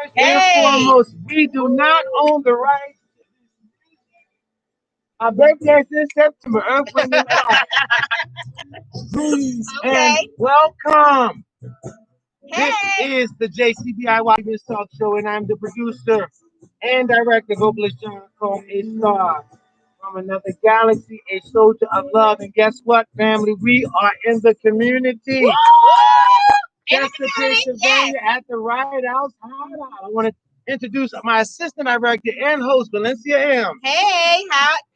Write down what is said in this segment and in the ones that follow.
First and foremost, we do not own the rights. Our birthday is in September. Earth, Wind, and Fire. Please and welcome. This is the JCBIY Business Talk Show, and I'm the producer and director, vocalist John called A Star from another galaxy, a soldier of love. And guess what, family? We are in the community. Chesapeake, Pennsylvania, at the Riot House. I want to introduce my assistant director and host, Valencia M. Hey,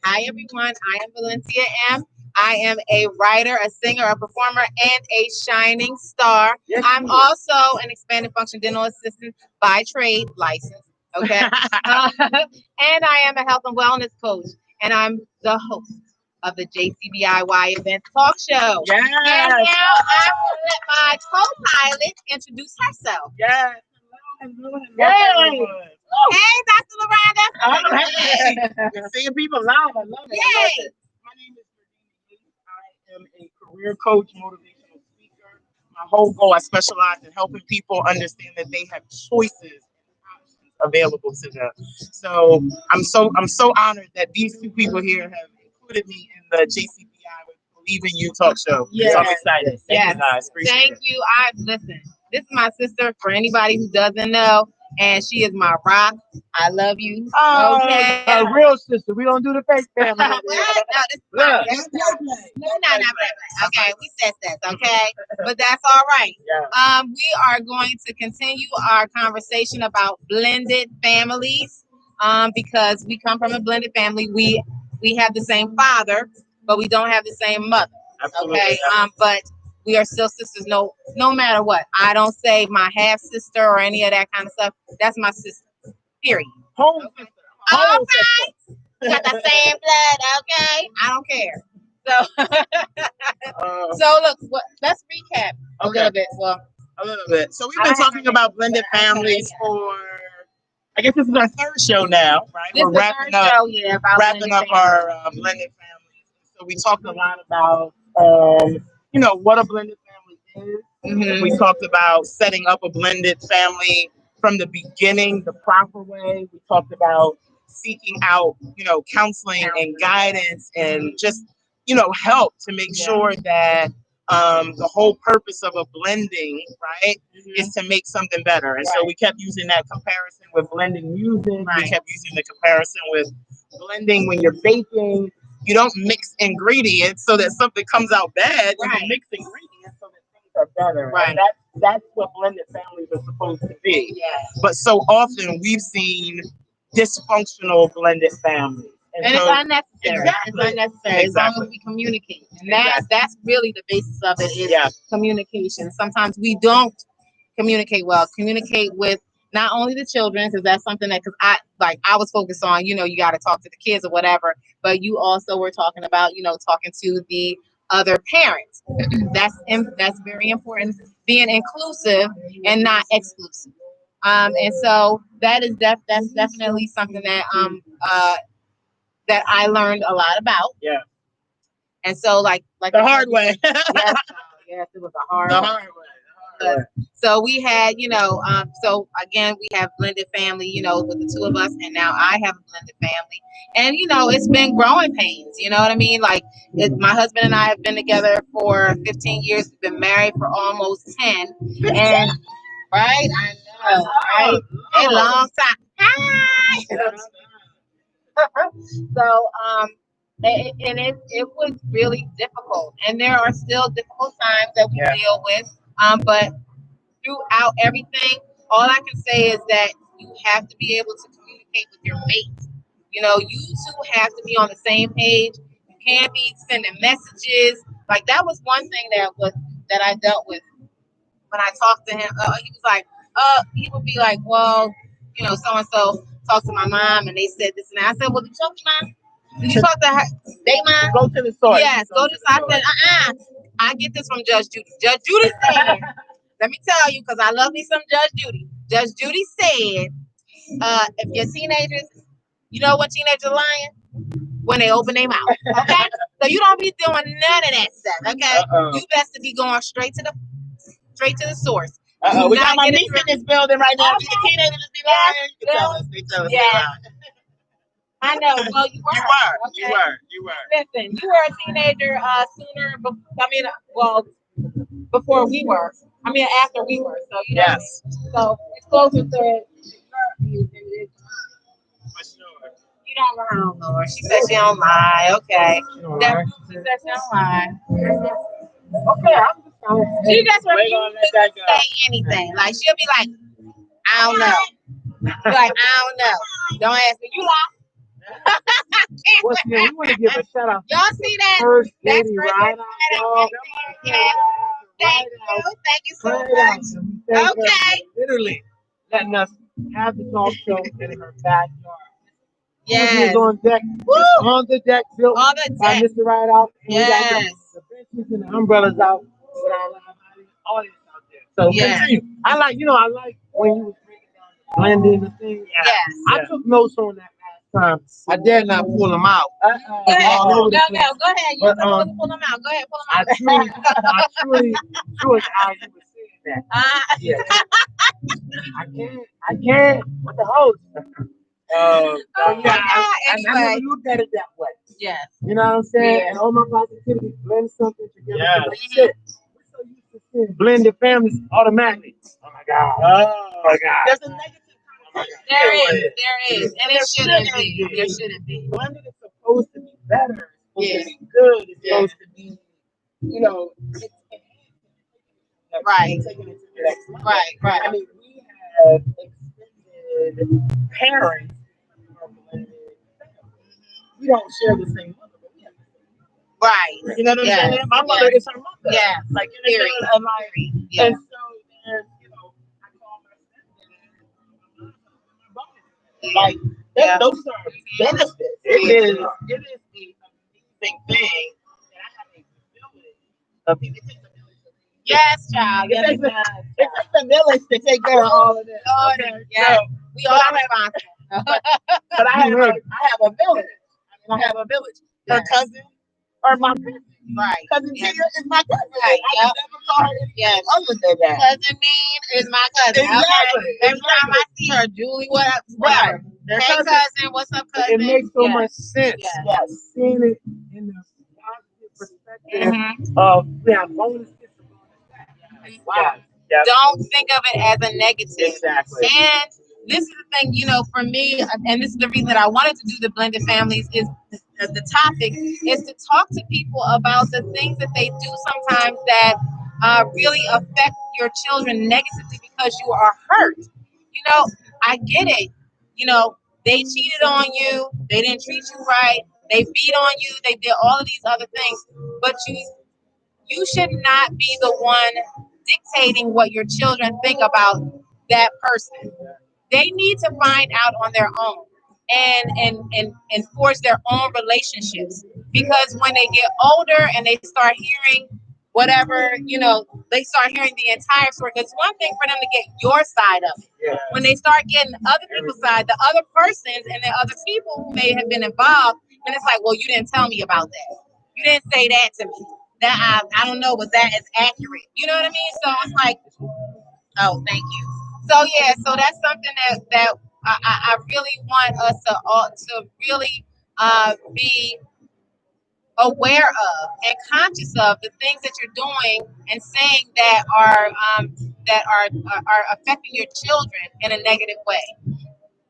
hi everyone. I am Valencia M. I am a writer, a singer, a performer, and a shining star. Yes, I'm also an expanded function dental assistant by trade license. Okay. And I am a health and wellness coach, and I'm the host of the JCBIY Event Talk Show. Yes. And now I will let my co-pilot introduce herself. Yes. Hello. Hey, Dr. Loranda. You're seeing people loud. I love it. Yay. My name is Jourdeanna Yates. I am a career coach, motivational speaker. My whole goal, I specialize in helping people understand that they have choices and options available to them. So I'm so honored that these two people here have included me in the JCBI Believe in You talk show. Yes. So I'm excited. Thank you guys. Appreciate Thank it. you. Listen. This is my sister, for anybody who doesn't know, and she is my rock. I love you. Oh, okay. A real sister. We don't do the fake family. No, this is my not okay, we said that, okay? But that's all right. Yeah. We are going to continue our conversation about blended families. Because we come from a blended family. We have the same father, but we don't have the same mother. Absolutely. Okay. But we are still sisters, no matter what. I don't say my half sister or any of that kind of stuff. That's my sister. Period. Home sister. Home sister. We got the same blood, okay? I don't care. So look, let's recap a little bit. Well, a little bit. So we've been talking about blended families for, I guess this is our third show now, right? We're wrapping up our blended families. So we talked a lot about what a blended family is. Mm-hmm. We talked about setting up a blended family from the beginning, the proper way. We talked about seeking out, counseling and guidance and just, help to make sure that the whole purpose of a blending, right, is to make something better. And so we kept using that comparison with blending music. Right. We kept using the comparison with blending when you're baking. You don't mix ingredients so that something comes out bad. Right. You mix ingredients so that things are better. Right. And that's what blended families are supposed to be. Yes. But so often we've seen dysfunctional blended families. And so, it's unnecessary. Exactly. It's unnecessary as long as we communicate. And that's really the basis of it is communication. Sometimes we don't communicate well. Communicate with not only the children, because that's something that, I was focused on, you got to talk to the kids or whatever, but you also were talking about, talking to the other parents. That's very important. Being inclusive and not exclusive. And so that is that's definitely something that I learned a lot about. Yeah. And so like the hard way. Yes, it was a hard way. So we had, so again, we have blended family, with the two of us, and now I have a blended family. And, it's been growing pains, you know what I mean? Like, my husband and I have been together for 15 years. We've been married for almost 10. And, right? I know, right? A long time. Hi! So, and it was really difficult. And there are still difficult times that we deal with. But throughout everything, all I can say is that you have to be able to communicate with your mate. You two have to be on the same page. You can't be sending messages. Like, that was one thing that I dealt with when I talked to him. He was like, he would be like, well, so-and-so talked to my mom and they said this and that. I said, well, did you talk to mom? Did you talk to her? They mom? Go to the source. Yes, go to the source. I said, I get this from Judge Judy. Judge Judy said, let me tell you, because I love me some Judge Judy. Judge Judy said, if your teenagers, when teenagers are lying? When they open their mouth. Okay? So you don't be doing none of that stuff. Okay? You best to be going straight to the source. We got my niece in this building right now. Okay. The teenagers be lying. They tell us. Yeah. I know. Well, you were. You were. Listen, you were a teenager sooner. Before we were. I mean, after we were. So you know. Yes. So it's closer to. For sure. You don't lie, Lord. She said she don't lie. Okay. She said she don't lie. Okay, I'm just trying to She just refuses to say anything. Like she'll be like, I don't know. You're like, I don't know. Don't ask me. You lie. Well, yeah, we want to give a shout out. Y'all see that? First That's lady first right lady out. Yeah. Thank you so much. Okay. Literally letting us have the talk show in her backyard. Yes. On deck. On the deck, built On the by deck. Mr. Right Out. And Yes. we got the benches and the umbrellas out with our audience out there. So continue. I like when you was breaking down the blending the thing. Yes. I took notes on that last time. I dare not pull them out. Go ahead. No, go ahead. You can pull them out. Go ahead, pull them out. I truly how you were saying that. Yeah. I can't with the host. I never looked at it that way. Yes. You know what I'm saying? Yeah. And all my positivity blend something together. Yeah. Like you said, we're so used to seeing blended families automatically. Oh my God. Oh my God. There's a negative connotation. There is. And it shouldn't be. There shouldn't be. Blended is supposed to be better. It's supposed to be good. It's supposed to be, it's right. Taking it to the next level. Right. I mean, we have extended parents who are blended. We don't share the same mother, but we have the same mother. Right. You know what I'm saying? My mother is her mother. Yeah. Like, you know, and so there's, I call my stepdad my bonus. Like, those are benefits. It is an amazing thing that I have a village of people. Yes, child. It takes a village to take care of all of this. Yeah. So, we all responsible. But I have a village. I have a village. Her cousin or my cousin. Right. Cousin Tia is my cousin. Right. I would never call her anything other than that. Cousin Mean is my cousin. Exactly. Okay. Every time I see her, Julie, what up? Right. Hey, cousin. What's up, cousin? It makes so much sense. Yes. Seeing it in the positive perspective of we have bonuses. Wow. Yes. Don't think of it as a negative. Exactly. And this is the thing, for me, and this is the reason that I wanted to do the blended families is the topic is to talk to people about the things that they do sometimes that really affect your children negatively because you are hurt. I get it. They cheated on you. They didn't treat you right. They beat on you. They did all of these other things. But you should not be the one dictating what your children think about that person. They need to find out on their own and forge their own relationships. Because when they get older and they start hearing whatever, they start hearing the entire story. It's one thing for them to get your side of it. Yeah. When they start getting other people's side, the other persons and the other people who may have been involved, and it's like, well, you didn't tell me about that. You didn't say that to me. That I don't know, but that is accurate. You know what I mean? So it's like, oh, thank you. So that's something that I really want us to really be aware of and conscious of the things that you're doing and saying that are affecting your children in a negative way.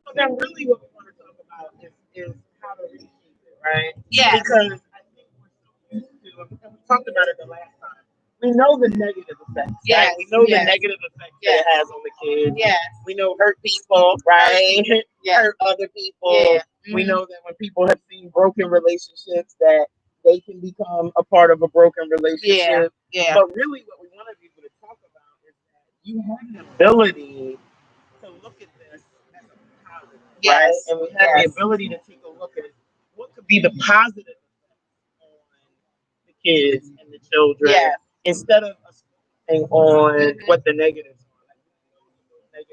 So then really what we want to talk about is how to reshape it, right? Yes. Because I think we're so used to, and we talked about it the last time, we know the negative effects. Yes. Right? We know the negative effects that it has on the kids. Yes. We know hurt people, right? Hurt other people. Yeah. Mm-hmm. We know that when people have seen broken relationships that they can become a part of a broken relationship. Yeah. But really what we want to be able to talk about is that you have the ability to look at this as a positive, right? And we have the ability to take a look at what could be the positive effects on the kids and the children instead of us focusing on what the negatives are. Like,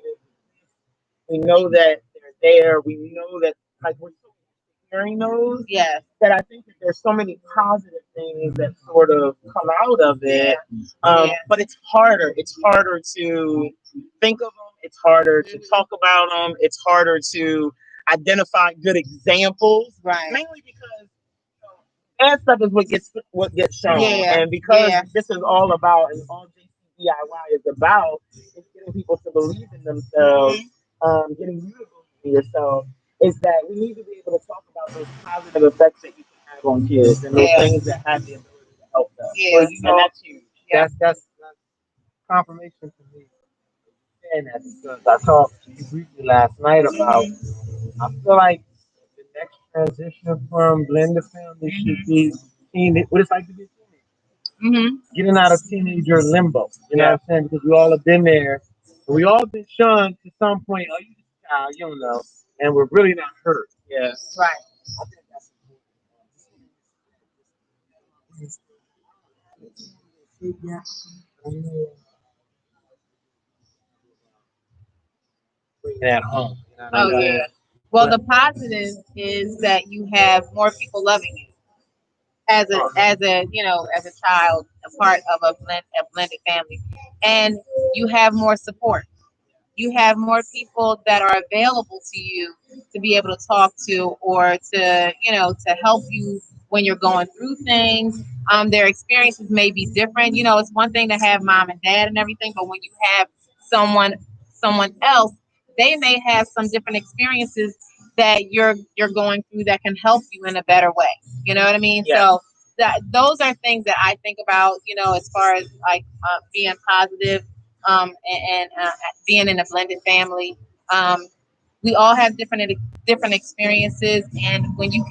we know that they're there. We know that, like, we're so sharing those. Yes. That I think that there's so many positive things that sort of come out of it. But it's harder. It's harder to think of them. It's harder to talk about them. It's harder to identify good examples. Right. Mainly because bad stuff is what gets shown. Yeah. And because this is all about, and all DIY is about, is getting people to believe in themselves, getting you to believe in yourself, is that we need to be able to talk about those positive effects that you can have on kids and those things that have the ability to help them. Yeah. Well, you know, And that's huge. That's confirmation for me. And that because I talked to you briefly last night about, I feel like the next transition from blended family should be what it's like to be a teenager. Getting out of teenager limbo. You know what I'm saying? Because we all have been there. We all been shunned to some point. Oh, you just a child, you don't know. And we're really not hurt. Yeah. Right. I think that's bringing that home. You know what Oh I'm yeah. saying? Well, the positive is that you have more people loving you as a as a child, a part of a blended family, and you have more support. You have more people that are available to you to be able to talk to, or to to help you when you're going through things. Their experiences may be different. It's one thing to have mom and dad and everything, but when you have someone else, they may have some different experiences that you're going through that can help you in a better way. You know what I mean? Yeah. So those are things that I think about, as far as like being positive, and being in a blended family. We all have different experiences, and when you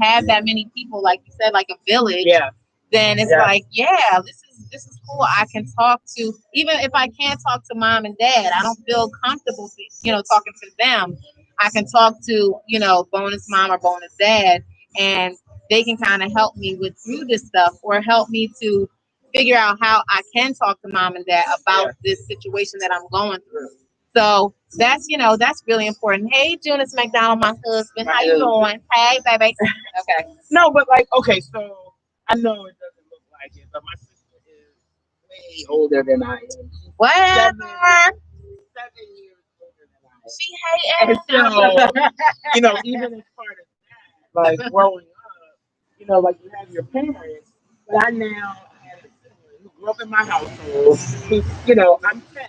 have that many people, like you said, like a village, then it's like, this is cool. I can talk to, even if I can't talk to mom and dad, I don't feel comfortable, talking to them. I can talk to, bonus mom or bonus dad, and they can kind of help me with through this stuff, or help me to figure out how I can talk to mom and dad about this situation that I'm going through. So that's really important. Hey, Junice McDonald, my husband, how you doing? Hey, baby. Okay. No, but like, okay, so I know it doesn't look like it, but my sister is way older than I am. She's Whatever. 7 years older than I am. She hates And so, even as part of that, like growing up, like you have your parents, but I now have a sibling who grew up in my household. I'm 10,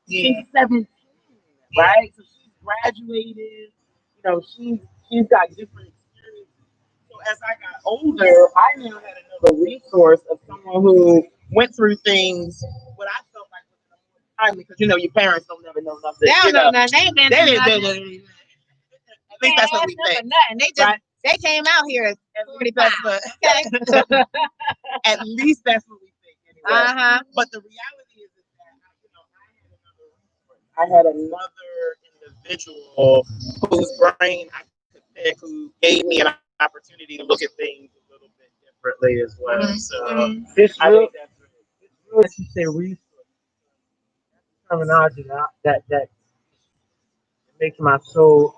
she's 17, right? So she's graduated, she's got different experiences. So as I got older, I now had another resource of someone who went through things what I felt like was more timely, because your parents don't never know nothing. They don't know nothing. They didn't At least that's what we think. Right? They came out here at 45. Okay. At least that's what we think anyway. But the reality is that I had another individual whose brain I could pick, who gave me an opportunity to look at things a little bit differently as well. So It's real. It's real that you say resource. Terminology that makes my soul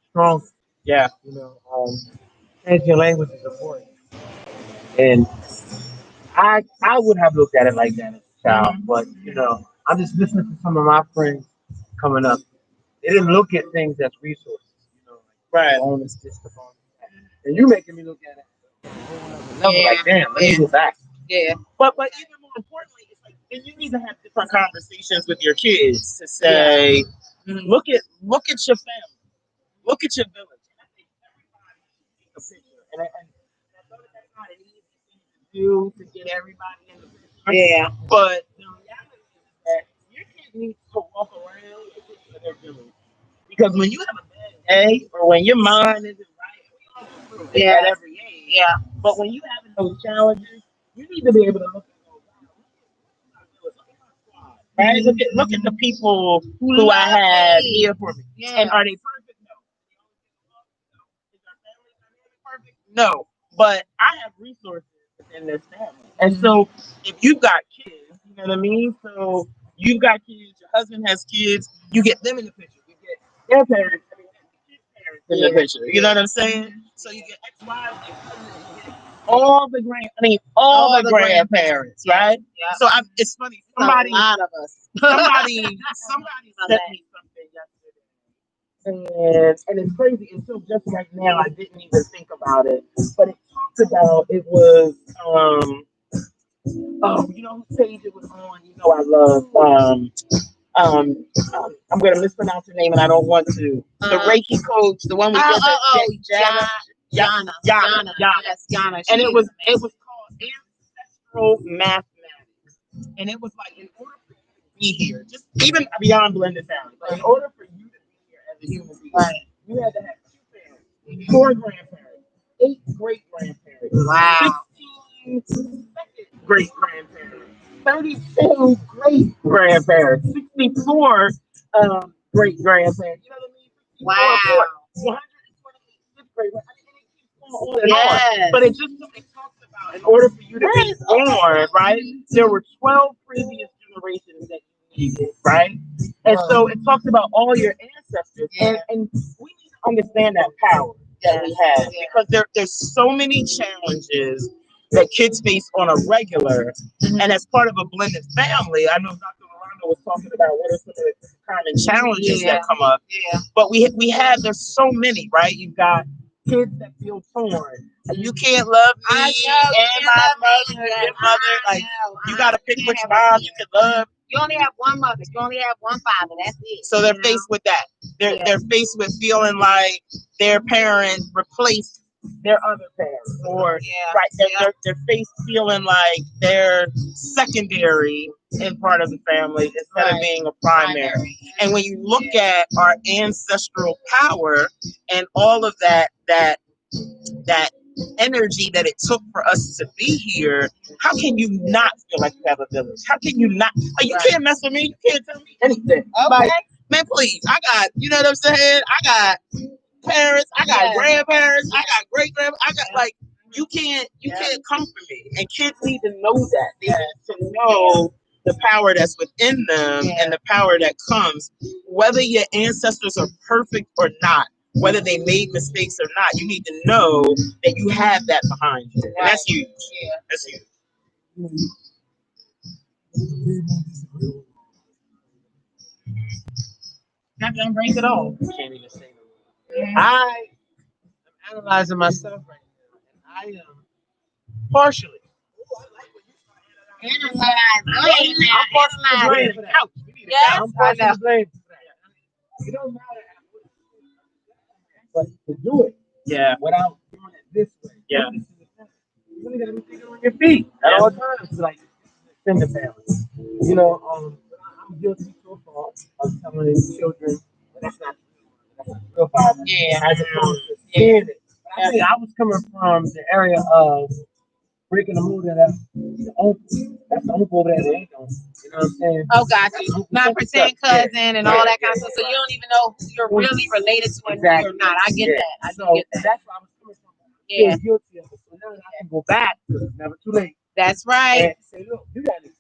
strong. Yeah. Changing language is important. And I would have looked at it like that as a child, but I'm just listening to some of my friends coming up. They didn't look at things as resources, Right. Bonus this, the bonus that. And you making me look at it on a whole other level. Like, damn, let me go back. Yeah. But even more importantly, it's like, then you need to have different conversations with your kids to say, look at your family, look at your village. And I think everybody should take a picture. And that's not an easy thing to do, to get everybody in the picture. Yeah. But the reality is that your kids need to walk around with a picture of their village. Because when you have a bad day, or when your mind isn't right, we all go through it at every age. Yeah. But when you having those challenges, you need to be able to look at those. Right? Look at the people who I have here for me. Yeah. And are they perfect? No. Is our family perfect? No. But I have resources within this family. And so if you've got kids, you know what I mean? So you've got kids, your husband has kids, you get them in the picture. You get their parents, the kids' parents in the picture. You know what I'm saying? So you get ex-wives and cousins, you get all the grandparents, right? Yeah. So it's funny. A lot of us. somebody sent me something yesterday, and it's crazy. Until just right now, I didn't even think about it. But it talked about it was you know whose page it was on. You know I love I'm gonna mispronounce her name and I don't want to. The Reiki coach, the one we did Yana. Yes, Yana. And it was called Ancestral Mathematics. And it was like in order for you to be here, just even beyond blended family, but in order for you to be here as a human being, you had to have 2 parents, 4 grandparents, 8 great grandparents, Wow. 16 second great grandparents, 32 great grandparents, 64 great grandparents. You know what I mean? Wow. 128 fifth grade. I mean, it keeps going on. But it talks about in order for you to be born, right? There were 12 previous generations that you needed, right? And so it talks about all your ancestors, and we need to understand that power that we have because there's so many challenges that kids face on a regular, and as part of a blended family, I know Dr. Rolando was talking about what are some of the common challenges that come up. But we have there's so many, right? You've got kids that feel torn. You can't love me and my mother, your mother. Like you gotta pick which mom you can love. You only have one mother. You only have one father. That's it. So they're faced with that. They're faced with feeling like their parent replaced their other parents, or they're faced feeling like they're secondary in part of the family instead of being a primary. And when you look at our ancestral power and all of that energy that it took for us to be here, how can you not feel like you have a village? How can you not? You can't mess with me. You can't tell me anything. Like, man, please. I got, you know what I'm saying? I got parents. I got grandparents. I got great grandparents. I got like, you can't come for me. And kids need to know that. They need to know the power that's within them and the power that comes, whether your ancestors are perfect or not. Whether they made mistakes or not, you need to know that you have that behind you. And that's huge. That's huge. Not gonna break it all. You can't even say the word. I'm analyzing myself right now, and I am partially. I'm partially to blame for that. I'm partially to blame for that. It don't matter but to do it without doing it this way. You really gotta be thinking on your feet at all times. Like extended family. You know, I'm guilty so far of telling children that's not real father. As opposed to seeing it. I was coming from the area of breaking the mood of that the uncle. That's the uncle over there that ain't doing. You know what I'm saying? Oh, got you. Not pretend cousin and all that kind of stuff. So you don't even know who you're really related to and who you're not. I get that. I get that. That's why I was coming from. I feel guilty of it. So now I can go back. It's never too late. That's right. And say, look, you got to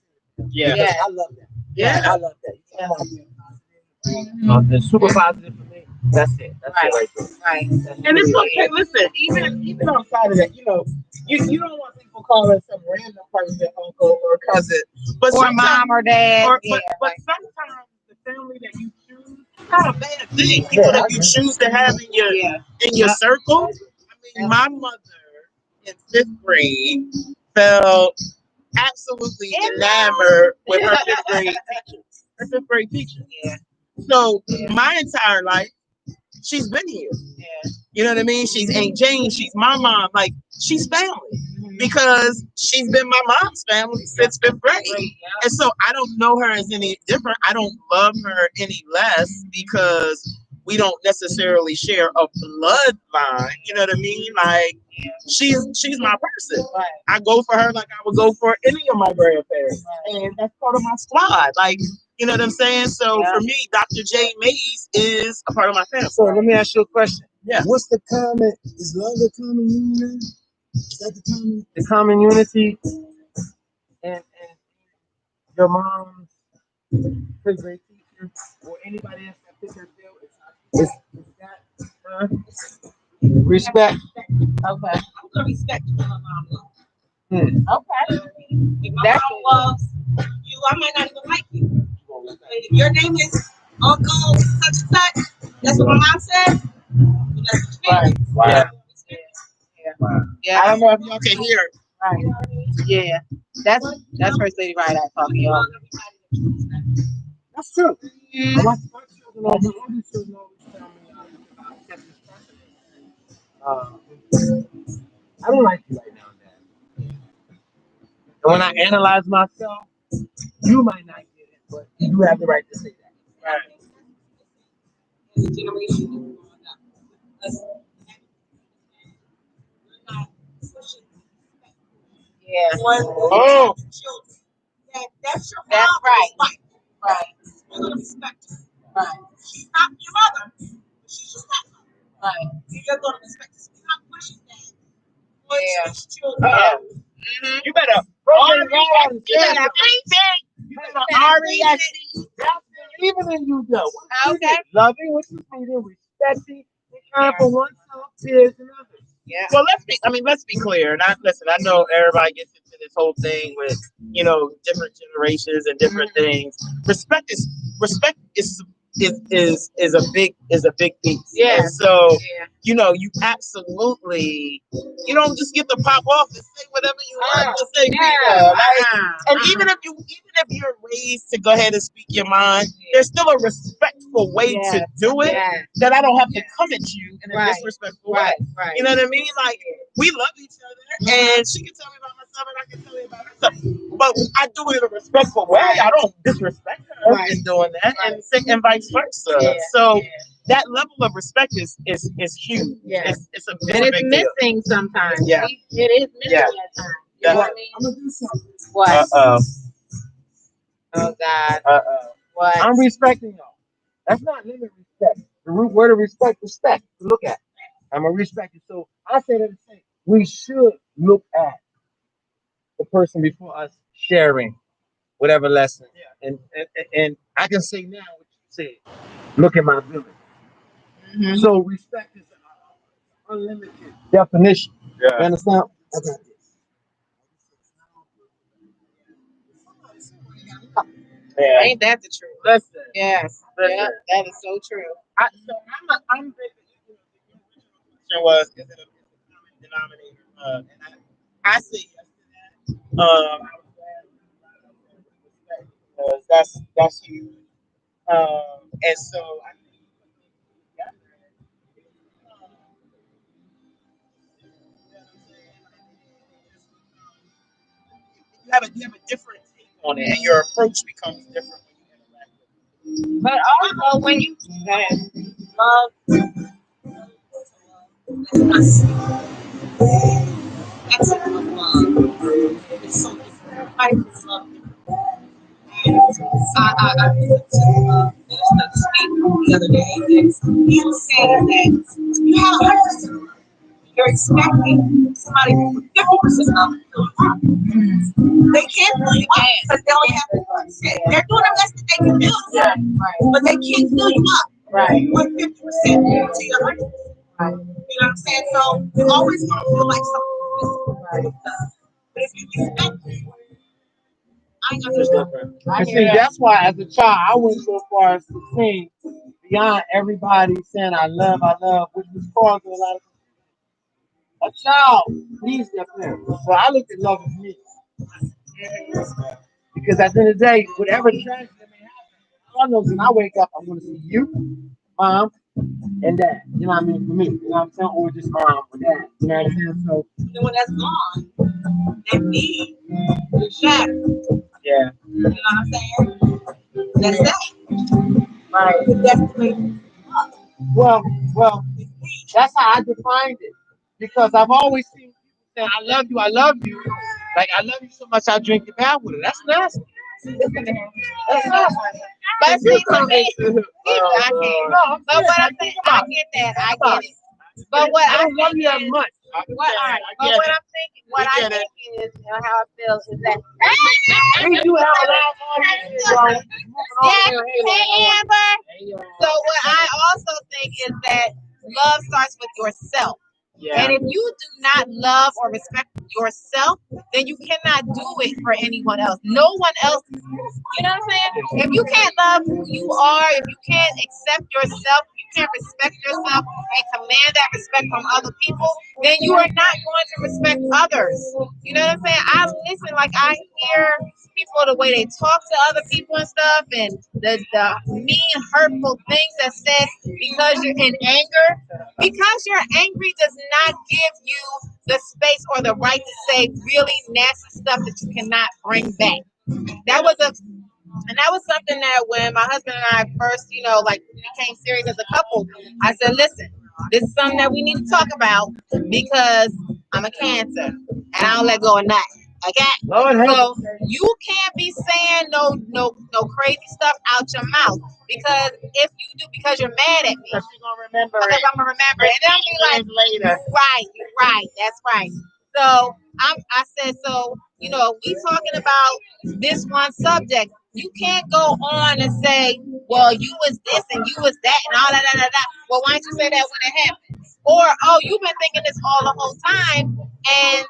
Yeah. I love that. I love that. The super positive for me. That's it. That's it right there. And it's okay. Listen, even outside of that, you know, you don't want people calling some random person uncle or cousin, but or mom or dad. But sometimes the family that you choose, it's not a bad thing. People that you choose to have in your circle. I mean, my mother in 5th grade felt absolutely enamored with her 5th grade teacher. Her 5th grade teacher. So my entire life, she's been here. You know what I mean? She's Aunt Jane. She's my mom. Like, she's family because she's been my mom's family since 5th grade. And so I don't know her as any different. I don't love her any less because we don't necessarily share a bloodline. You know what I mean? Like, she's my person. I go for her like I would go for any of my grandparents. And that's part of my squad. Like, you know what I'm saying? So for me, Dr. J. Mays is a part of my family. So let me ask you a question. Yeah. What's the common? Is love the common unity? Is that the common unity? And your mom's 5th grade teacher or anybody else that fits her bill is that Respect. Okay. I'm gonna respect you when my mom loves. Okay. If my mom loves you, I might not even like you. If your name is Uncle such and such, that's what my mom said. That's Right. Wow. Yeah. I don't know if y'all can hear. Right. Yeah. That's First Lady Right Eye talking, y'all. That's true. Mm-hmm. My children always tell me I kept this precedent. I don't like you right now, Dad. And when I analyze myself, you might not get it, but you have the right to say that. Right. Yeah. Oh. That's right. Right. You're gonna respect her. Right. She's not your mother, but she's your stepmother. Right. You're gonna respect her. We're not pushing that. Yeah. Children. Mm-hmm. You better even in you though. Okay. Loving what you needed, respecting, and kind for oneself, peers, and others. Yeah. Well, let's be clear. And listen, I know everybody gets into this whole thing with, different generations and different things. Respect is a big piece. Yeah. And so, Yeah. you absolutely, you don't just get to pop off and say whatever you want to say. Yeah. And even if you're raised to go ahead and speak your mind, there's still a respectful way to do it that I don't have to come at you in a disrespectful way. Right. You know what I mean? Like, we love each other, and she can tell me about myself, and I can tell you about herself. But I do it in a respectful way. I don't disrespect her in doing that, and vice versa. Yeah. So that level of respect is huge. Yeah. It's a And it's big missing deal. sometimes. Yeah. It is missing at times. You know what I mean? I'm gonna do something. What? Oh God. What? I'm respecting y'all. That's not limit respect. The root word of respect, respect. Look at. I'm gonna respect you. So I say that to say we should look at the person before us sharing whatever lesson. Yeah. And I can say now what you said. Look at my village. Mm-hmm. So respect is an unlimited definition. Yeah. You understand? I got this. Yeah. Ain't that the truth? Listen. Yes. Listen. Yeah, that is so true. I'm basically, the question was, is it a common denominator? And I say yes to that. I was glad because that's huge. And so I think you have a different take on it, and your approach becomes different when you interact with it. But also when you love, essence of love. It's so different. Everybody love I listened to Minister speak the other day, and he was saying that you have 100% love. You're expecting somebody with 50% love to fill you up. They can't fill you up because they only have 50%. They're doing the best that they can do, but they can't fill you up with 50% to your 100%. You know what I'm saying? So you always want to feel like something is missing. But if you respect me, I understand. And see, that's why as a child, I went so far as to sing beyond everybody saying I love, which was causing a lot of a child needs their parents. So I look at love as me. Because at the end of the day, whatever tragedy may happen, all I know is when I wake up, I'm going to see you, mom, and dad. You know what I mean? For me. You know what I'm saying? Or just mom or dad. You know what I'm saying? So, then when that's gone, they need your shadow. yeah. You know what I'm saying? That's that. Right. That's the way. Well, that's how I defined it. Because I've always seen people say, I love you. Like, I love you so much, I drink your bath with it. That's nasty. That's nasty. But see, for me, I but what I'm saying, I get that. I get it. But what I don't love you that much. What I'm thinking, what I think is, and how I feel is that. Hey, Amber. So what I also think is that love starts with yourself. Yeah. And if you do not love or respect yourself, then you cannot do it for anyone else. No one else. You know what I'm saying? If you can't love who you are, if you can't accept yourself, you can't respect yourself and command that respect from other people, then you are not going to respect others. You know what I'm saying? I listen, like I hear people the way they talk to other people and stuff, and the mean, hurtful things that said because you're in anger. Because you're angry does not give you the space or the right to say really nasty stuff that you cannot bring back. That was something that when my husband and I first, like became serious as a couple, I said, listen, this is something that we need to talk about because I'm a Cancer and I don't let go of nothing. Okay, so you can't be saying no crazy stuff out your mouth because if you do, because you're mad at me, Because you're gonna remember because it. I'm gonna remember it, and then I'll be like, later. right, that's right. So I said, so we talking about this one subject. You can't go on and say, well, you was this and you was that and all that. Well, why don't you say that when it happened? Or, oh, you've been thinking this all the whole time, and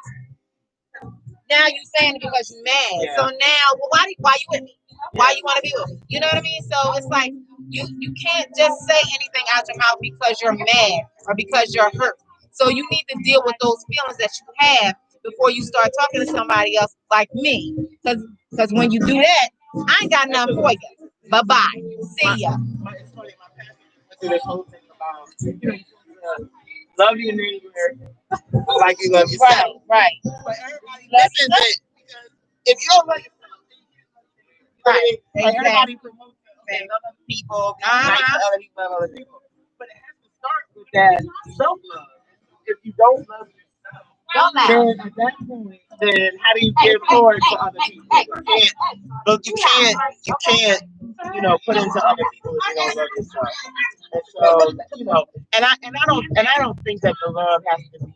now you're saying it because you're mad. Yeah. So now, well, why you with me? Why you want to be with me? You know what I mean? So it's like you can't just say anything out your mouth because you're mad or because you're hurt. So you need to deal with those feelings that you have before you start talking to somebody else like me. Because when you do that, I ain't got nothing for you. Bye-bye. See ya. It's funny, my pastor went through this whole thing about love your neighbor like you love yourself. Right. But everybody misses it because if you don't love yourself, right. Like everybody promotes love other people, be nice to other people, love other people. But it has to start with that self-love. If you don't love yourself, then at that point, then how do you give glory to other people? You can't, put into other people if you don't love yourself. And so, and I don't think that the love has to be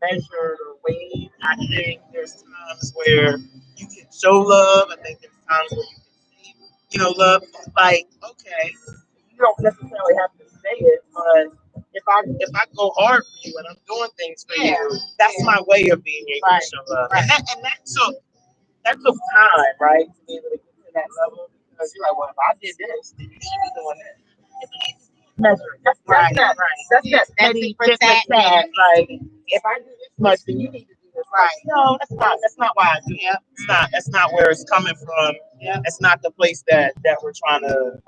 measured or weighed. I think there's times where you can show love. I think there's times where you can see, love. Like, okay, you don't necessarily have to say it, but if I go hard for you and I'm doing things for you, that's my way of being able to show love. Right. And that took time, right, to be able to get to that level because you're like, well, if I did this, then you should be doing this. Measure. That's right. That's petty tit-for-tat. Like, if I do this much, then you need to do this. Right. No, that's not why I do it. That's not where it's coming from. Yeah. It's not the place that we're trying to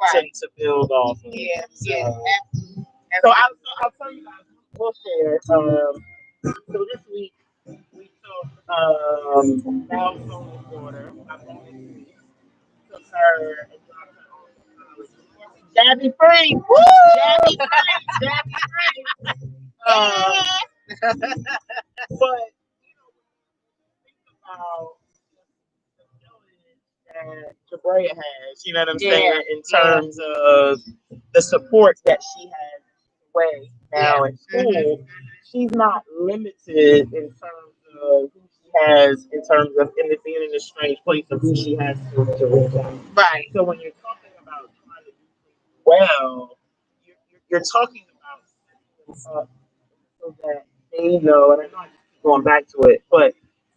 build off of. Yeah. So I'll tell you guys, we'll share. So this week we took Milestone's daughter, my bonus niece, took her and dropped her off to college. Jabby free! Woo! Jabby free! But think about that Deborah has, you know what I'm saying, in terms of the support that she has way now in school. She's not limited in terms of who she has, in terms of being in a strange place of who she has to reach out. Right. So when you're talking about trying to do things well, you're talking about setting them up so that they know, and I know I just keep going back to it, but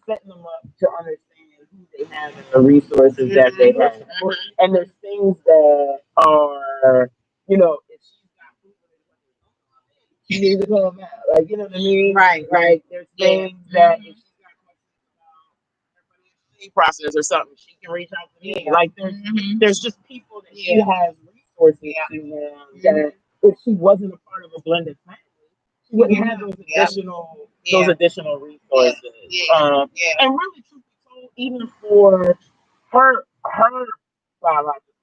setting them up to understand who they have and the resources that they have. And there's things that are, if she's got food, she needs to come out. Like, you know what I mean? Right. Like, there's things that if she's got questions about her financial process or something, she can reach out to me. Like, there's just people that she has resources to that if she wasn't a part of a blended family, she wouldn't have those additional resources. And really, truth be told, even for her biological,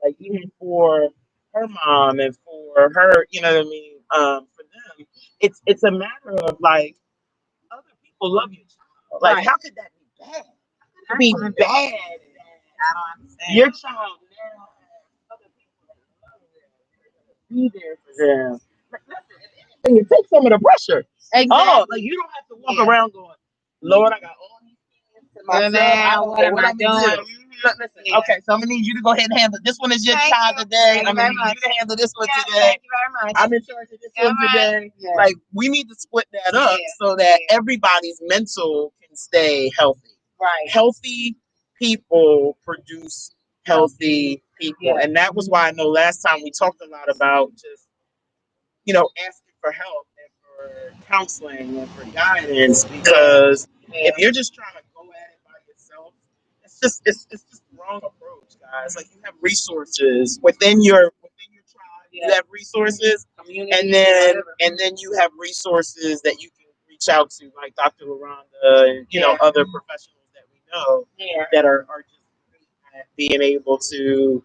like even for her mom and for her, you know what I mean. For them, it's a matter of like other people love your child. Like, how could that be bad? How could it be bad? I don't understand. Your child now has other people that love them. Be there for them. And you take some of the pressure. Exactly. Oh, like you don't have to walk around going, Lord, I got all these things to myself. What am I doing? listen. Yeah. Okay, so I'm gonna need you to go ahead and handle. This one is your child today. I'm gonna need you to handle this one today. Thank you very much. I'm in charge of this one today. Yeah. Like we need to split that up so that everybody's mental can stay healthy. Right. Healthy people produce healthy people, and that was why I know last time we talked a lot about just asking for help and for counseling and for guidance, because if you're just trying to go at it by yourself, it's just the wrong approach, guys. Like, you have resources within your tribe, you have resources, and then you have resources that you can reach out to, like Dr. LaRonda and other professionals that we know that are just great at being able to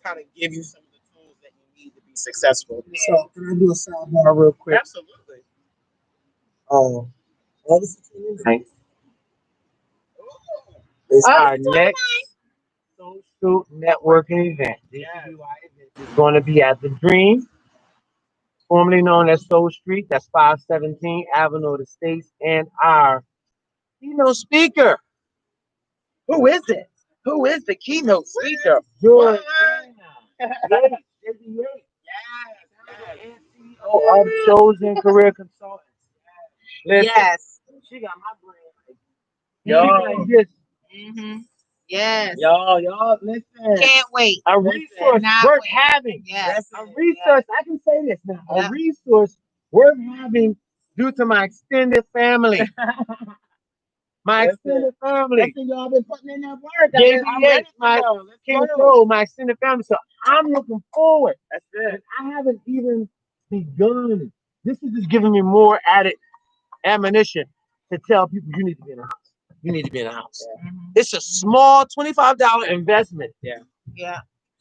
kind of give you some of the tools that you need to be successful. So can I do a sidebar real quick? Absolutely. August 29th is our next social networking event. This is going to be at the Dream, formerly known as Soul Street. That's 517 Avenue of the States. And our keynote speaker. Who is it? Who is the keynote speaker? Jourdeanna Yates. CEO of Chosen Career Consultants. Listen, she got my brain. Y'all, listen. Can't wait. A resource worth having. Yes. A resource. I can say this now. A resource worth having due to my extended family. Extended family. That's y'all been putting in that work. My extended family. So I'm looking forward. That's it. I haven't even begun. This is just giving me more added ammunition to tell people you need to be in a house. You need to be in a house. Yeah. It's a small $25 investment. Yeah.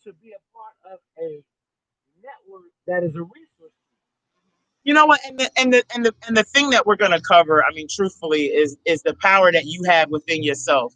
To be a part of a network that is a resource. You know what? And the thing that we're going to cover, I mean, truthfully, is the power that you have within yourself.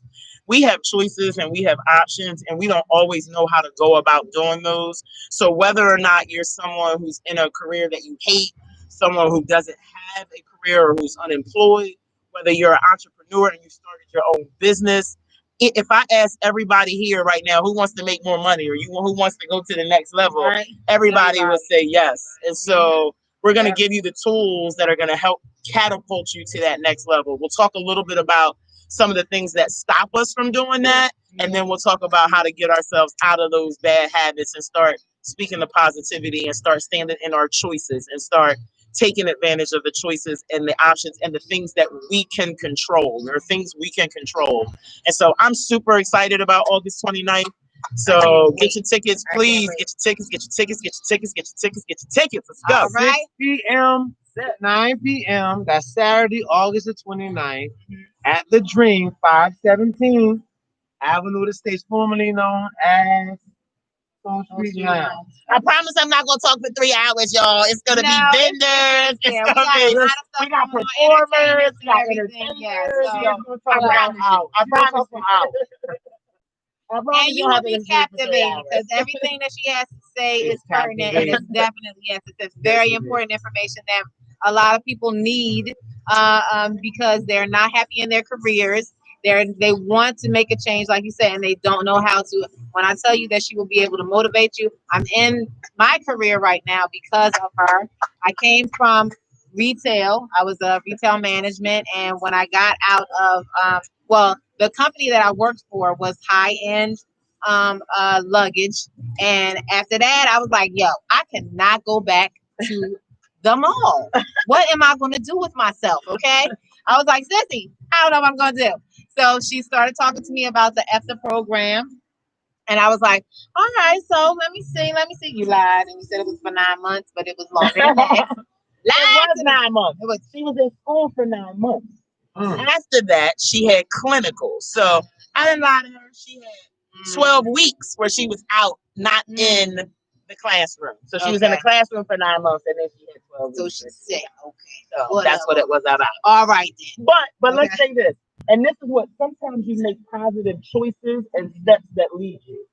We have choices and we have options, and we don't always know how to go about doing those. So whether or not you're someone who's in a career that you hate, someone who doesn't have a career or who's unemployed, whether you're an entrepreneur and you started your own business, if I ask everybody here right now who wants to make more money or who wants to go to the next level, everybody will say yes. And so we're going to give you the tools that are going to help catapult you to that next level. We'll talk a little bit about some of the things that stop us from doing that. And then we'll talk about how to get ourselves out of those bad habits and start speaking the positivity and start standing in our choices and start taking advantage of the choices and the options and the things that we can control. There are things we can control. And so I'm super excited about August 29th. So get your tickets, please. Get your tickets, get your tickets, get your tickets, get your tickets, get your tickets. Let's go. All right. 6 p.m. 9 p.m. That's Saturday, August the 29th at the Dream, 517 Avenue of the States, formerly known as Soul Street Lounge. I promise I'm not going to talk for 3 hours, y'all. It's going to be vendors. We got performers. We got entertainers. I promise for hours. And you will be captivated because everything that she has to say is pertinent and it's definitely it's very important information that a lot of people need because they're not happy in their careers. They want to make a change, like you said, and they don't know how to. When I tell you that she will be able to motivate you, I'm in my career right now because of her. I came from retail. I was a retail management, and when I got out of the company that I worked for was high-end luggage. And after that, I was like, yo, I cannot go back to the mall. What am I going to do with myself? Okay. I was like, Sissy, I don't know what I'm going to do. So she started talking to me about the EFTA program. And I was like, all right, so let me see. You lied. And you said it was for 9 months, but it was longer than that. It was 9 months. She was in school for 9 months. After that, she had clinicals. So I didn't lie to her. She had 12 weeks where she was out, not in the classroom. So she was in the classroom for 9 months, and then she had 12 weeks. So she said, okay. So that's what it was about. All right, then. But let's say this. And this is what sometimes you make positive choices and steps that lead you.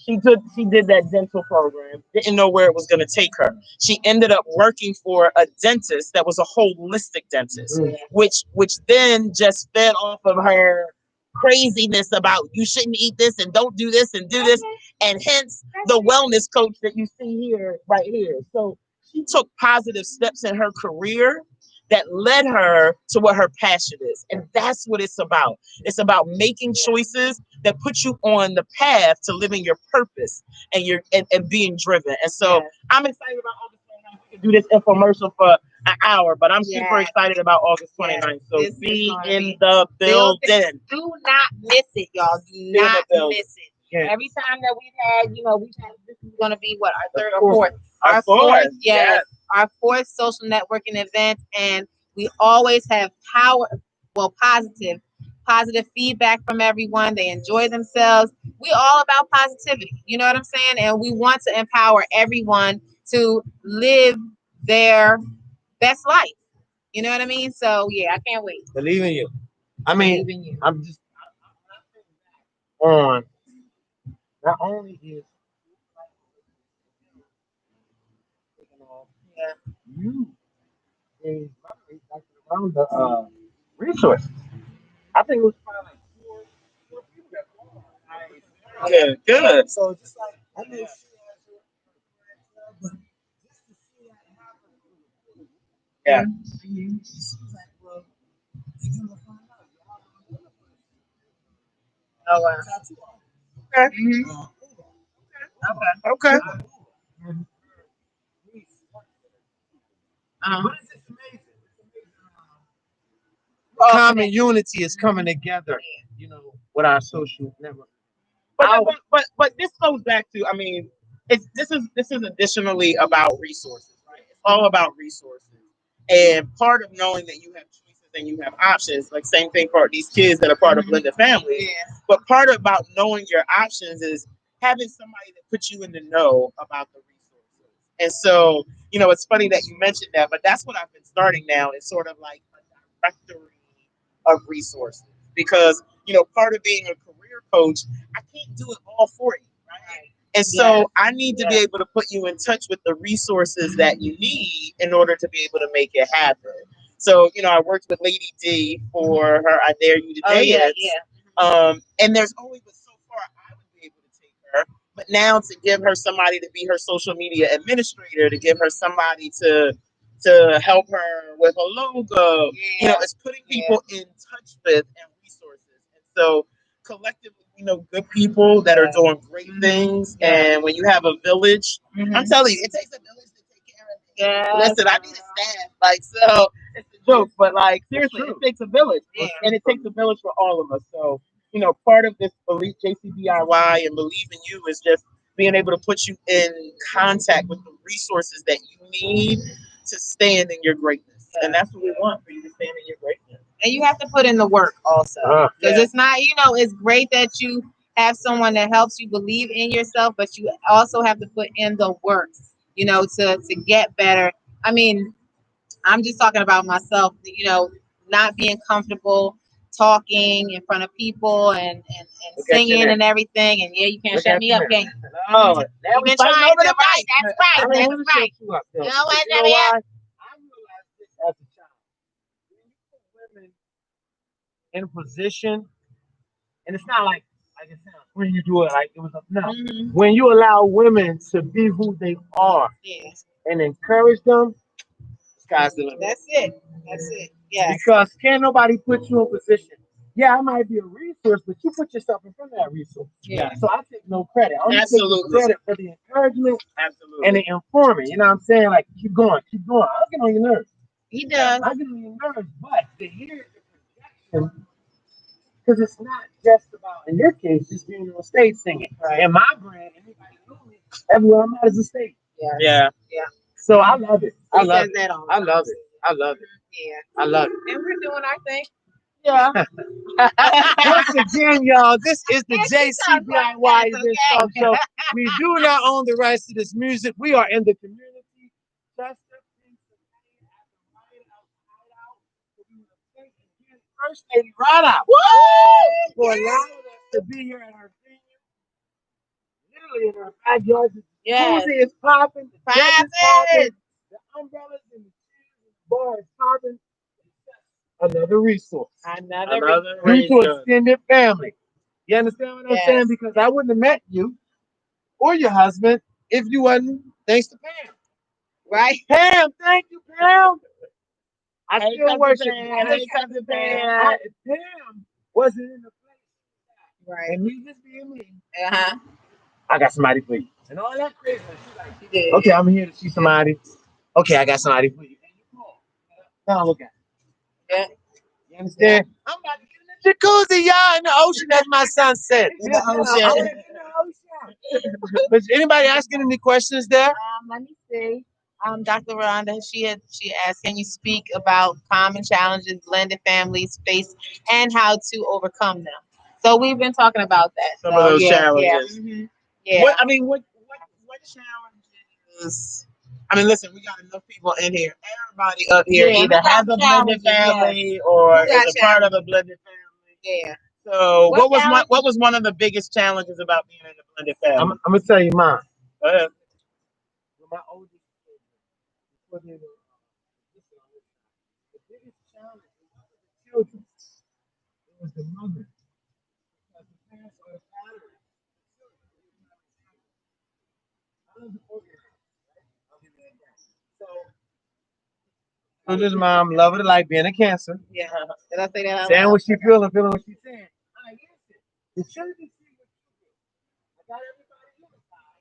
She did that dental program, didn't know where it was going to take her. She ended up working for a dentist that was a holistic dentist, which then just fed off of her craziness about you shouldn't eat this and don't do this and do this, and hence the wellness coach that you see here, right here. So she took positive steps in her career that led her to what her passion is. And that's what it's about. It's about making choices that put you on the path to living your purpose and being driven. And so I'm excited about August 29th. We can do this infomercial for an hour, but I'm super excited about August 29th. So be in the building. Do not miss it, y'all. Do not miss it. Yes. Every time that this is going to be what, our third or fourth? Our fourth, yes. Our fourth social networking event, and we always have positive feedback from everyone. They enjoy themselves. We all about positivity, you know what I'm saying? And we want to empower everyone to live their best life. You know what I mean? So yeah, I can't wait. Believe in you. I'm just on. Not only is you is around the resources. I think it was probably like four people that called. Yeah, good. So just like I know she has her, but just to see that happen. Yeah. She's like, well, they're gonna find out. Oh wow. Okay. Okay. But it's just amazing. Common unity is coming together, with our social network. But this goes back to, this is additionally about resources, right? It's all about resources. And part of knowing that you have choices and you have options, like same thing for these kids that are part of blended families. Yeah. But part about knowing your options is having somebody that puts you in the know about the resources. And so, it's funny that you mentioned that, but that's what I've been starting now. It's sort of like a directory of resources, because part of being a career coach, I can't do it all for you, right? And so I need to be able to put you in touch with the resources that you need in order to be able to make it happen. So I worked with Lady D for her I Dare You to Dance. And there's only but so far I would be able to take her. But now to give her somebody to be her social media administrator, to give her somebody to help her with a logo, it's putting people in touch with and resources. And so collectively, good people that are doing great things. And when you have a village, I'm telling you, it takes a village to take care of it. Yeah. Listen, I need a staff. So it's a joke, but seriously, it takes a village. And it takes a village for all of us. So, part of this belief, JCDIY and Believe in You, is just being able to put you in contact with the resources that you need to stand in your greatness. And that's what we want, for you to stand in your greatness. And you have to put in the work also. Because it's not, it's great that you have someone that helps you believe in yourself, but you also have to put in the work, to get better. I'm just talking about myself, not being comfortable talking in front of people and singing and everything. And you can't shut me up, can you? Oh, you've been trying to, right? That's right. That's right. You know what? Shut me up. I realized this as a child. When you put women in a position, and it's not like it sounds when you do it like it was when you allow women to be who they are and encourage them, sky's the limit. That's it. Yeah. Because can't nobody put you in position. Yeah, I might be a resource, but you put yourself in front of that resource. Yeah. So I take no credit. I only take credit for the encouragement and the informing. You know what I'm saying? Like, keep going. I'll get on your nerves. He does. I get on your nerves, but to hear the projection, because it's not just about, in your case, just being on stage singing. Right. In my brand, anybody know me, everywhere I'm at is a stage. Yeah. So I love it. I love it. Yeah. I love it. And we're doing our thing. Yeah. Once again, y'all, this is the JCDIY Event Talk Show. We do not own the rights to this music. We are in the community. First Lady right out. Woo! For allowing us to be here at her venue. Literally in her backyard. Suzy is popping. The deck is popping. The umbrellas and the chairs and the bar is popping. another resource. Another Due to resource. extended family. You understand what I'm saying? Because I wouldn't have met you or your husband if you wasn't, thanks to Pam. Right. Pam, thank you, Pam. I Hey, still Cousin worship Pam. you. Hey, Cousin Pam. Pam wasn't in the place. Right. And me just being me. Uh-huh. I got somebody for you. And all that craziness. She did. Okay, I'm here to see somebody. Okay, I got somebody for you. And you call. Now look at it. Yeah. You understand? I'm about to get in the jacuzzi, y'all, in the ocean, as my son said. In the I wanna ocean. get in the ocean. But anybody asking any questions there? Let me see. Dr. Rhonda, she asked, can you speak about common challenges blended families face and how to overcome them? So we've been talking about that. Some of those challenges. Yeah. Mm-hmm. Yeah. What challenges? I mean, listen, we got enough people in here. Everybody up here either has a blended family or is a part of a blended family. Yeah. So what was one of the biggest challenges about being in a blended family? I'm gonna tell you mine. Go ahead. My oldest children, the biggest challenge was the children. It was the mother. Because the parents are the battery. I was organized, right? I'll give you that. So children's mom, love of the life, being a Cancer. Yeah. Did I say that out Saying loud? what she feeling what she's saying. I listen. The children see what you do. I got everybody unified.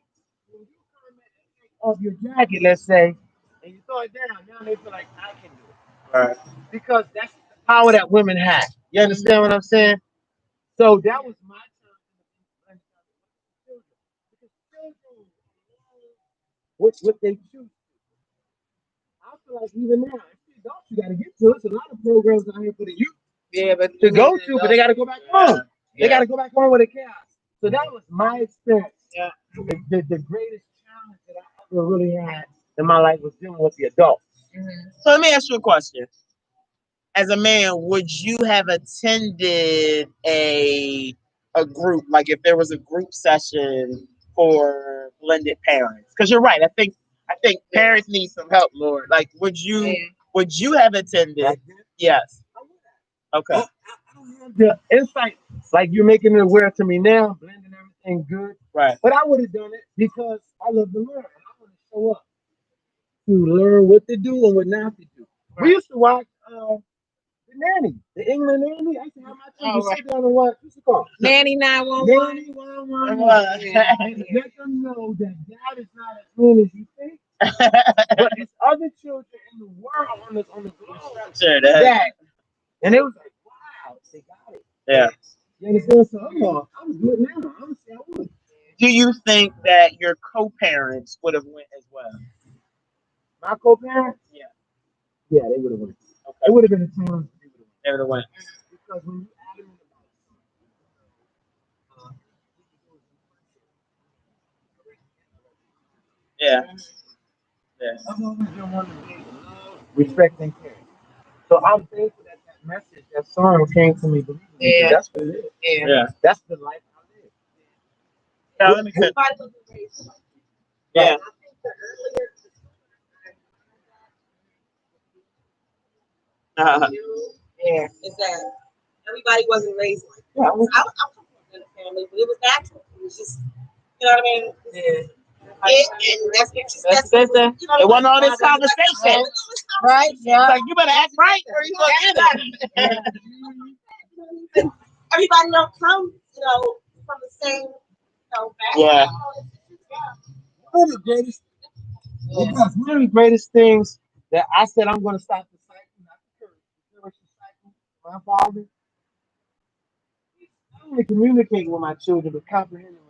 When you come and take off your jacket, let's say, and you throw it down, now they feel like I can do it. Right. Because that's the power that women have. You understand what I'm saying? So that was my time. Because children, what they choose. I feel like even now, if you adults, you got to get to it. There's a lot of programs out here for the youth. Yeah, but To go to, but they got to go back home. They got to go back home with a chaos. So that was my experience. Yeah. The greatest challenge that I ever really had in my life was dealing with the adults. Mm-hmm. So let me ask you a question. As a man, would you have attended a group, like if there was a group session for blended parents? Because you're right. I think parents need some help, Lord. Like, would you have attended? Yes. Okay. I don't have the insight like you're making it aware to me now, blending everything good. Right. But I would have done it because I love to learn. And I want to show up to learn what to do and what not to do. Right. We used to watch the nanny, the England nanny. I used to have my children sit down and watch. What's it called? Nanny 911. Nanny 911. Let them know that God is not as mean as you think. But there's other children in the world on the globe that. And it was like, wow, they got it. Yeah. You understand? So I'm good now. I'm saying I would. Do you think that your co-parents would have went as well? My co-parents? Yeah. Yeah, they would have went. Okay. It would have been a challenge. They would have went. Because when you adamant about yeah. Yeah. I've always been one to be respect and care. So I'm thankful that message, that song came to me. Yeah. That's what it is. Yeah. That's the life I live. Yeah. Let me cut. Yeah. Yeah. Is that everybody wasn't raised like that. Yeah, I'm from a family, but it was natural. It was just, you know what I mean? Yeah. And that's what you That's said. good. You know, It wasn't all this conversation. Right? Yeah. It's like you better act right or you gonna get it. Everybody don't come, you know, from the same, background. Yeah. one of the greatest, one of the greatest things that I said I'm going to stop the cycle, not the curse cycle. My father, not only communicating with my children, but comprehending with them.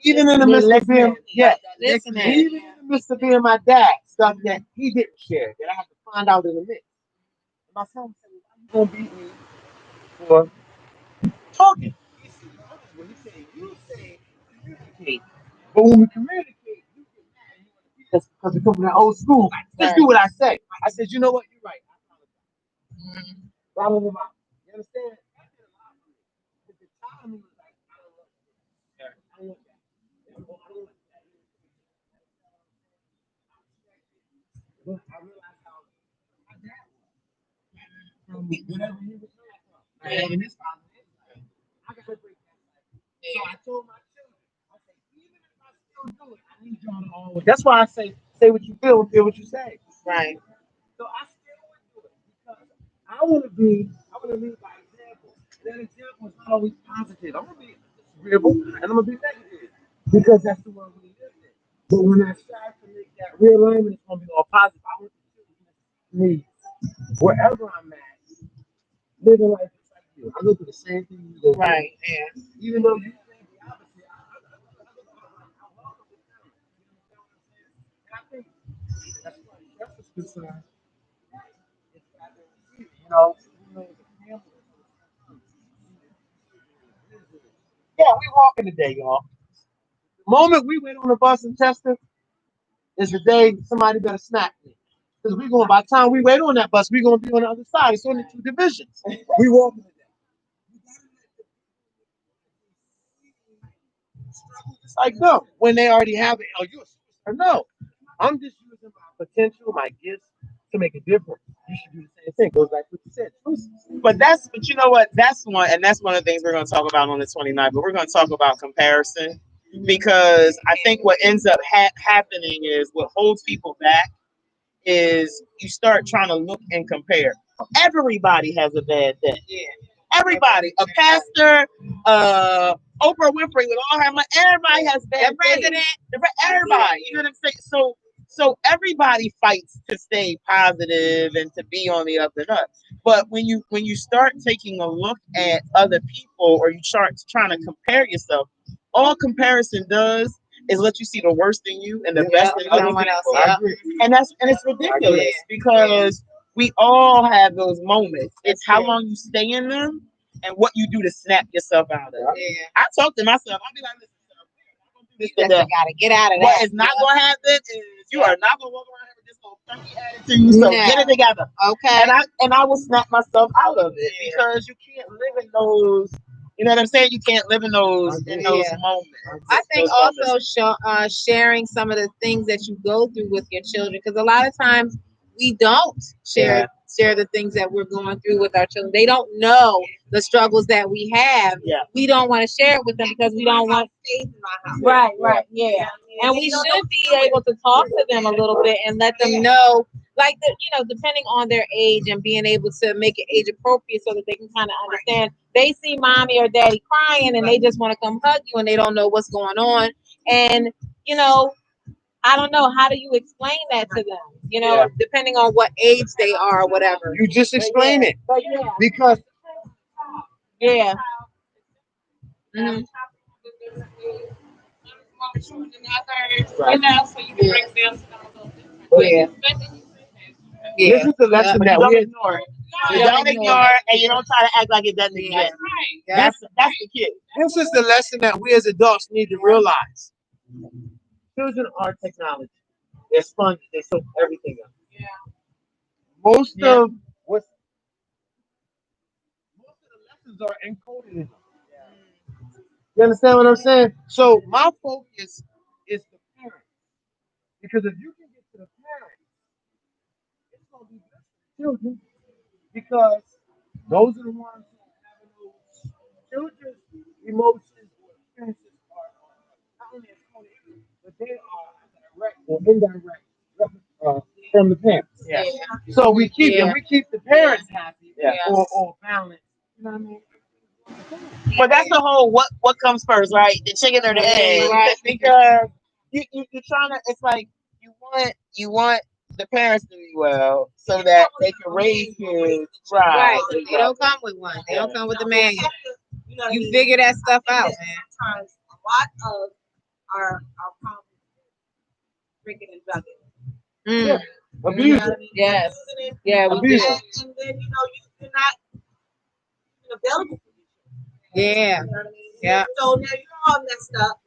Even in the midst of being, even in the midst of being my dad, stuff that he didn't share, that I had to find out in the midst. And my son said, "Why you gonna beat me for talking?" He said, "You say communicate, but when we communicate, you get mad and you want to beat us because we come from that old school. Just do what I say." I said, "You know what? You're right. I apologize." Blah, blah, blah, blah. You understand? That did a lot for me. Because the child in me was like, I don't want that. I don't want that. I don't want that. But I realized how my dad was. tell me whatever he was saying. And this I gotta break that cycle. So I told my children, I said, even if I still do it, I need y'all to always. That's why I say what you feel what you say. Right. So I still would do it because I want to lead by example. And that example is not always positive. I'm gonna be agreeable and I'm gonna be negative because that's the world we live in. But when I strive to make that realignment, it's gonna be all positive. I want the children to me wherever I'm at, living life just like you. I go through the same thing you go through. Right. Yeah. Even though you say the opposite, I welcome the challenge. You understand what I'm saying? And I think that's why that's a good sign. Yeah, we walking today, y'all. The moment we went on the bus in Chester is the day somebody better snap me. Because we're going, by the time we wait on that bus, we're going to be on the other side. It's only 2 divisions. We walking today. It's like, no, when they already have it, oh, you're a superstar. No, I'm just using my potential, my gifts to make a difference. You should do the same thing. Goes back to what you said. But you know what? That's one of the things we're going to talk about on the 29th. But we're going to talk about comparison because I think what ends up happening is what holds people back is you start trying to look and compare. Everybody has a bad day. Yeah. Everybody, a pastor, Oprah Winfrey with all her money, everybody has bad days. Everybody, you know what I'm saying? So everybody fights to stay positive and to be on the up and up. But when you start taking a look at other people or you start trying to compare yourself, all comparison does is let you see the worst in you and the best in other people. And it's ridiculous because we all have those moments. It's how long you stay in them and what you do to snap yourself out of it. Yeah. I talk to myself. I'll be like, listen, you gotta get out of that. What is not going to happen is you are not going to walk around here with this little funky attitude. So get it together. Okay. And I will snap myself out of it because you can't live in those. You know what I'm saying? You can't live in those moments. I think also sharing some of the things that you go through with your children, because a lot of times we don't share the things that we're going through with our children. They don't know the struggles that we have. Yeah. We don't want to share it with them because we don't want to. Right. Yeah. And we should be able to talk to them a little bit and let them know, like, depending on their age and being able to make it age appropriate so that they can kind of understand. They see mommy or daddy crying and they just want to come hug you and they don't know what's going on. And, I don't know. How do you explain that to them? Depending on what age they are or whatever. You just explain it. Because. Yeah. Mm-hmm. This is the lesson that we ignore. You don't ignore it, and you don't try to act like it doesn't exist. That's the kid. This is the lesson that we as adults need to realize. Children are technology. They're sponges. They soak everything up. Yeah. Most of the lessons are encoded in them. Yeah. You understand what I'm saying? So my focus is the parents. Because if you can get to the parents, it's going to be good for the children. Because those are the ones who are having those children's emotions or experiences are not only encoded, but they are direct or indirect from the parents. Yeah. So we keep the parents happy or balanced. You know what I mean? But that's the whole what comes first, right? The chicken or the egg? Right. Because you're trying to. It's like you want the parents to be well so that they can raise kids. Right. They don't come with one. They don't come with the manual. You figure that stuff out, man. Sometimes a lot of our problems drinking and drugging. Yeah. Abuse. Yes. Yeah, we do. And then you're not available for you. Yeah. Yeah. So now you're all messed up.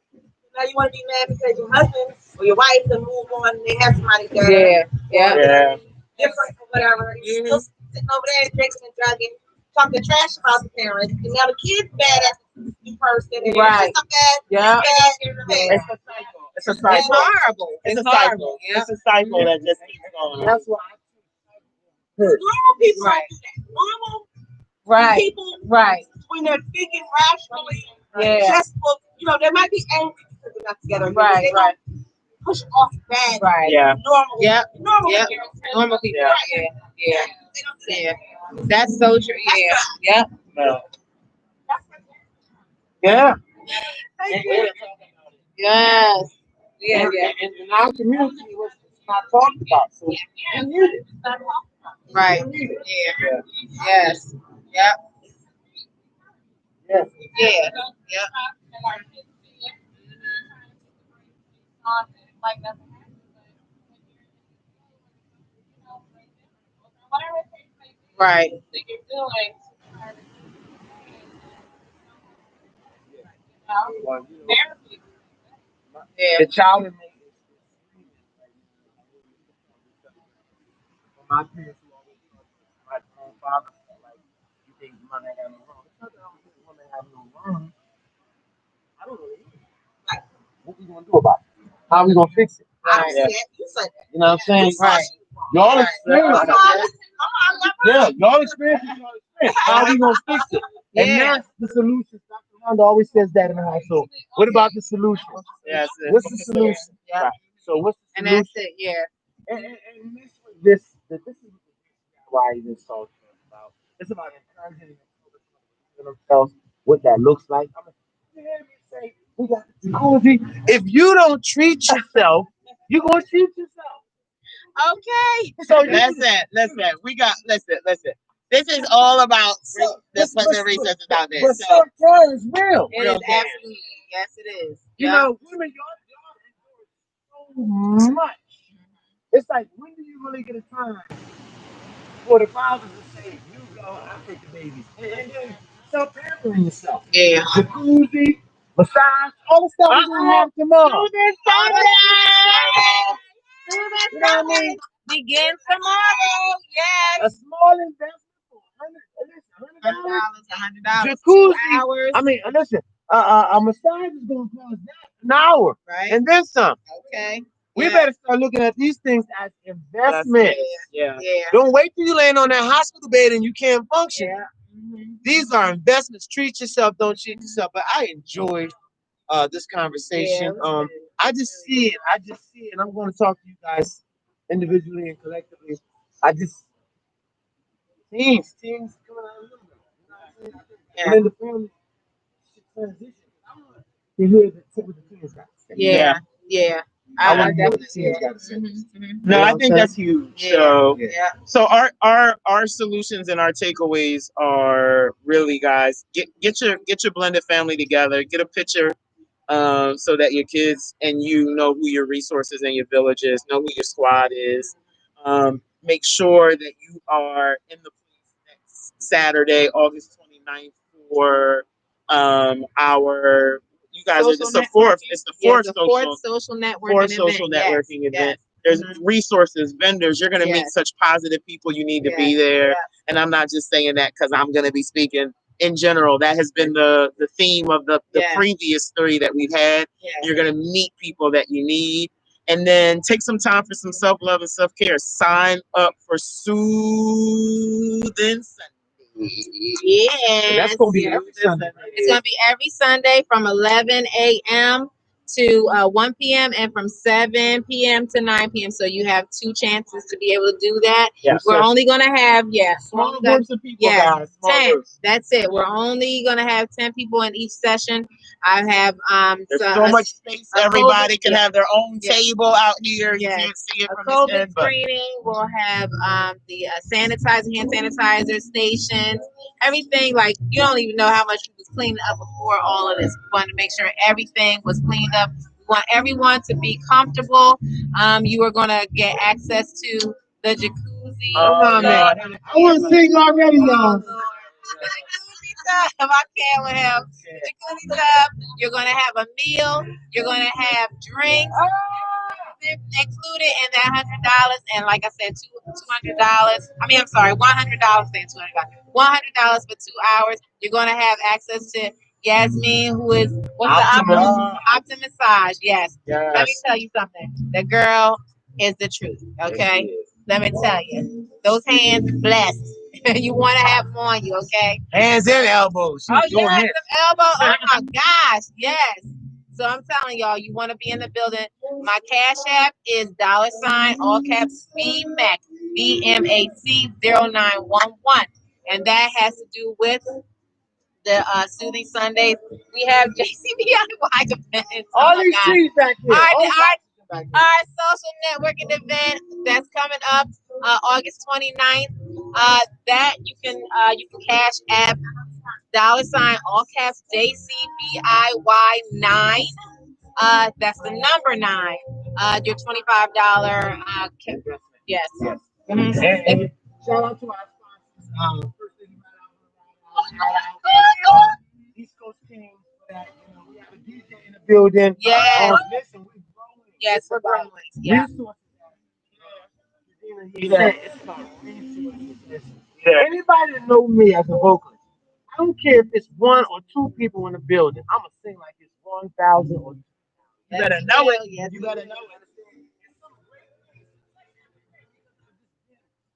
Now you want to be mad because your husband or your wife can move on and they have somebody there. Yeah. Different or whatever. You're still sitting over there drinking and drugging, talking trash about the parents. And now the kid's bad at the person. And right. It's bad. It's a cycle. It's horrible. It's a cycle. Yeah. It's a cycle that just keeps going. That's why normal people don't do that. normal people, when they're thinking rationally, just for, they might be angry because they're not together. Right. They don't push off bad. Normal. Normal people. Yeah. That's so true. Yeah. Yeah. Yes. Yeah. And in our community, it's not talked about. So we need it. Right. Yeah. Yes. Yep. Yes. Yeah. Yep. Right. Well, Yeah. the child in me is screaming. My parents who always taught my own father, like, you think money have no wrong. It's not that I don't think women have no wrong. I don't really. What we gonna do about it? How we gonna fix it? Right. You know what I'm saying? Right. Y'all experience it. Yeah, y'all experience it. How we gonna fix it? And that's the solution. Dr. Wanda always says that in the household. What about the solution? Yes. What's the solution? Yeah. Right. So what's the And solution? that's it. Yeah. And this is why this talk is about. It's about encouraging themselves what that looks like. I mean, you hear me say, we got the jacuzzi. If you don't treat yourself, you're gonna treat yourself. Okay. So Listen. We got listen. This is all about the pleasant resources out there. But So self-care is real. It is absolutely. Yes, it is. You know, women, y'all endure so much. It's like, when do you really get a time for the fathers to say, you go, I'll take the babies. And then start pampering yourself. Yeah. Jacuzzi, massage, all the stuff we're going to have tomorrow. You know what I mean? Begin tomorrow. Yes. A small investment for $100. $100. Jacuzzi. 2 hours. I mean, listen, a massage is going to cost that an hour. Right. And then some. Okay. We better start looking at these things as investments. Yeah. Don't wait till you land on that hospital bed and you can't function. Yeah. Mm-hmm. These are investments. Treat yourself, don't cheat yourself. But I enjoyed this conversation. I just see it. I'm going to talk to you guys individually and collectively. Teens coming out of the room. And then the family should transition. I want to hear what the teens got to say. Yeah. I want to hear what the definitely. teens got to say. no, I think that's huge. So Yeah. So our solutions and our takeaways are really, guys, get your blended family together, get a picture, so that your kids and you know who your resources and your village is, know who your squad is. Make sure that you are in the place next Saturday, August 29th for our, you guys, it's the fourth social networking event. There's resources, vendors. You're going to meet such positive people. You need to be there. Yeah. And I'm not just saying that because I'm going to be speaking. In general, that has been the theme of the previous 3 that we've had. Yeah. You're going to meet people that you need. And then take some time for some self-love and self-care. Sign up for Soothing Sunday. Yes. That's going to be every Sunday. It's going to be every Sunday from 11 a.m. to 1 p.m. and from 7 p.m. to 9 p.m. So you have 2 chances to be able to do that. Yes, We're only going to have, small groups of people, guys. Small 10. groups. That's it. We're only going to have 10 people in each session. I have there's so much space. Everybody can have their own table out here. You Yes. can't see it A from COVID this end, but screening. We'll have the hand sanitizer stations, everything. Like, you don't even know how much we was cleaning up before all of this. We wanted to make sure everything was cleaned up. We want everyone to be comfortable. You are going to get access to the jacuzzi. Oh, man. I want to sing already, y'all. The jacuzzi tub. I can't with him. The jacuzzi tub. You're going to have a meal. You're going to have drinks included in that $100. And like I said, $200. I mean, I'm sorry, $100 saying $200. $100 for 2 hours. You're going to have access to Yasmin, who is Optimassage. Yes. Let me tell you something. The girl is the truth. Okay. Let me tell you, those hands blessed. You want to have them on you, okay? Hands and elbows. Oh, yes, the elbow. Oh, my gosh. Yes. So I'm telling y'all, you want to be in the building. My Cash App is $ all caps BMAC, BMAC 0911. And that has to do with the Soothing Sundays. We have JCBIY events. All these trees back here. Our social networking event that's coming up August 29th. That you can Cash App $ all caps JCBIY 9. That's the number 9. Your $25. Yes. Mm-hmm. And shout out to our sponsors. First thing shout out East Coast Kings for that. You know, we have a DJ in the building. Yes. Listen, we're growing. Yes, we're growing. Yeah. It's about resources. Anybody that knows me as a vocalist, I don't care if it's 1 or 2 people in the building. I'm gonna sing like it's 1,000 or 2,000. You better know it. Yes, you better know it.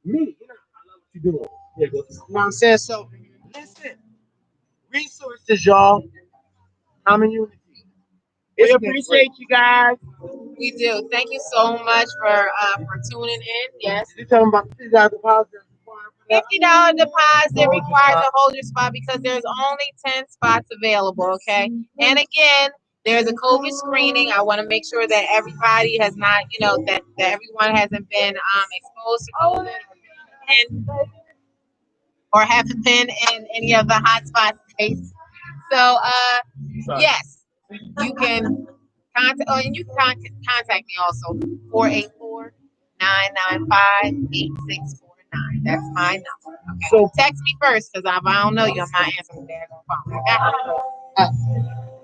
Me, you know, I love what you're doing. Yeah, you know what I'm saying? So, listen, resources, y'all. Common unity. We appreciate you guys. We do. Thank you so much for tuning in. Yes. You're talking about $50 deposit. $50 deposit requires a holder spot because there's only 10 spots available. Okay. And again, there's a COVID screening. I want to make sure that everybody has not, that everyone hasn't been exposed to COVID or haven't been in any of the hotspot states. So, yes, you can contact. Oh, and you can contact me also 484-995-8649. That's my number. Okay. So text me first because if I don't know you, I'm not answering the phone. Okay.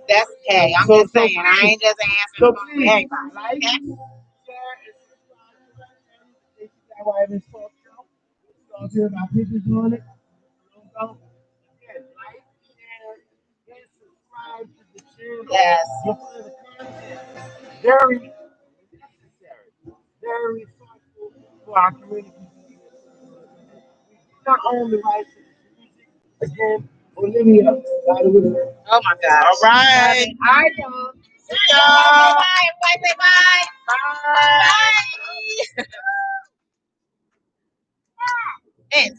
That's okay. I'm just saying. I ain't just answering the phone for everybody. Okay. Share my pictures on it. Subscribe to the channel. Yes. Very necessary, very thoughtful for our community. We do not own the rights to this music. Again, Olivia. Oh my gosh. All right. All right, y'all. Bye. Say bye. Bye. Bye. And